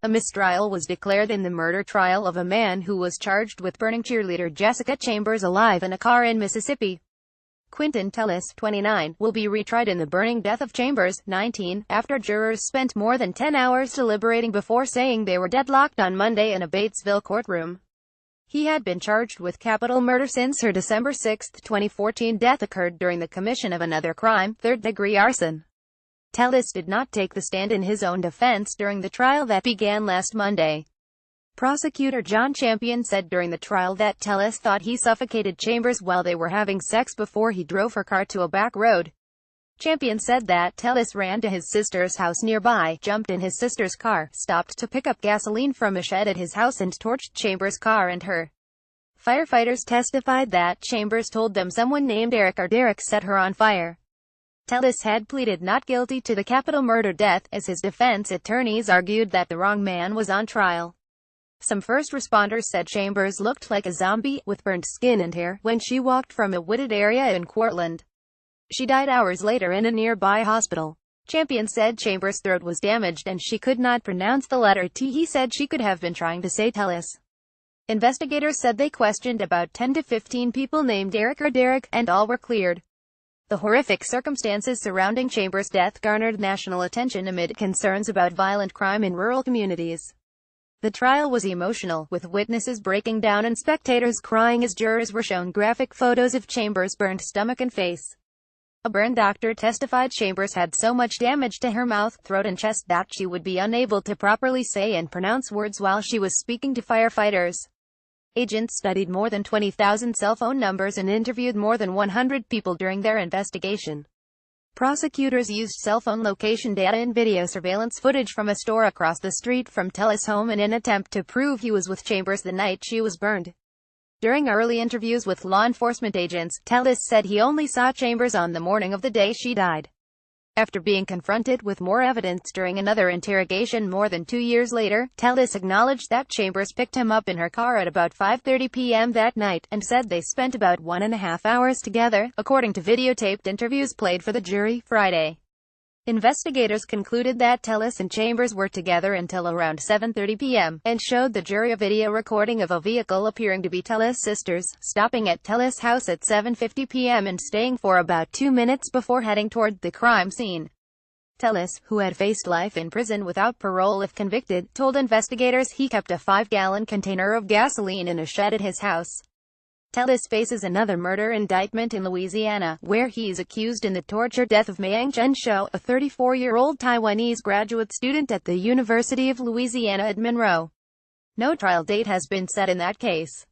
A mistrial was declared in the murder trial of a man who was charged with burning cheerleader Jessica Chambers alive in a car in Mississippi. Quinton Tellis, 29, will be retried in the burning death of Chambers, 19, after jurors spent more than 10 hours deliberating before saying they were deadlocked on Monday in a Batesville courtroom. He had been charged with capital murder since her December 6, 2014 death occurred during the commission of another crime, third-degree arson. Tellis did not take the stand in his own defense during the trial that began last Monday. Prosecutor John Champion said during the trial that Tellis thought he suffocated Chambers while they were having sex before he drove her car to a back road. Champion said that Tellis ran to his sister's house nearby, jumped in his sister's car, stopped to pick up gasoline from a shed at his house and torched Chambers' car and her. Firefighters testified that Chambers told them someone named Eric or Derek set her on fire. Tellis had pleaded not guilty to the capital murder death, as his defense attorneys argued that the wrong man was on trial. Some first responders said Chambers looked like a zombie, with burnt skin and hair, when she walked from a wooded area in Cortland. She died hours later in a nearby hospital. Champion said Chambers' throat was damaged and she could not pronounce the letter T. He said she could have been trying to say Tellis. Investigators said they questioned about 10 to 15 people named Eric or Derek, and all were cleared. The horrific circumstances surrounding Chambers' death garnered national attention amid concerns about violent crime in rural communities. The trial was emotional, with witnesses breaking down and spectators crying as jurors were shown graphic photos of Chambers' burned stomach and face. A burn doctor testified Chambers had so much damage to her mouth, throat and chest that she would be unable to properly say and pronounce words while she was speaking to firefighters. Agents studied more than 20,000 cell phone numbers and interviewed more than 100 people during their investigation. Prosecutors used cell phone location data and video surveillance footage from a store across the street from Tellis' home in an attempt to prove he was with Chambers the night she was burned. During early interviews with law enforcement agents, Tellis said he only saw Chambers on the morning of the day she died. After being confronted with more evidence during another interrogation more than 2 years later, Tellis acknowledged that Chambers picked him up in her car at about 5:30 p.m. that night, and said they spent about 1.5 hours together, according to videotaped interviews played for the jury Friday. Investigators concluded that Tellis and Chambers were together until around 7:30 p.m., and showed the jury a video recording of a vehicle appearing to be Tellis' sister's, stopping at Tellis' house at 7:50 p.m. and staying for about 2 minutes before heading toward the crime scene. Tellis, who had faced life in prison without parole if convicted, told investigators he kept a 5-gallon container of gasoline in a shed at his house. Tellis faces another murder indictment in Louisiana, where he is accused in the torture death of Mayang Chen Shou, a 34-year-old Taiwanese graduate student at the University of Louisiana at Monroe. No trial date has been set in that case.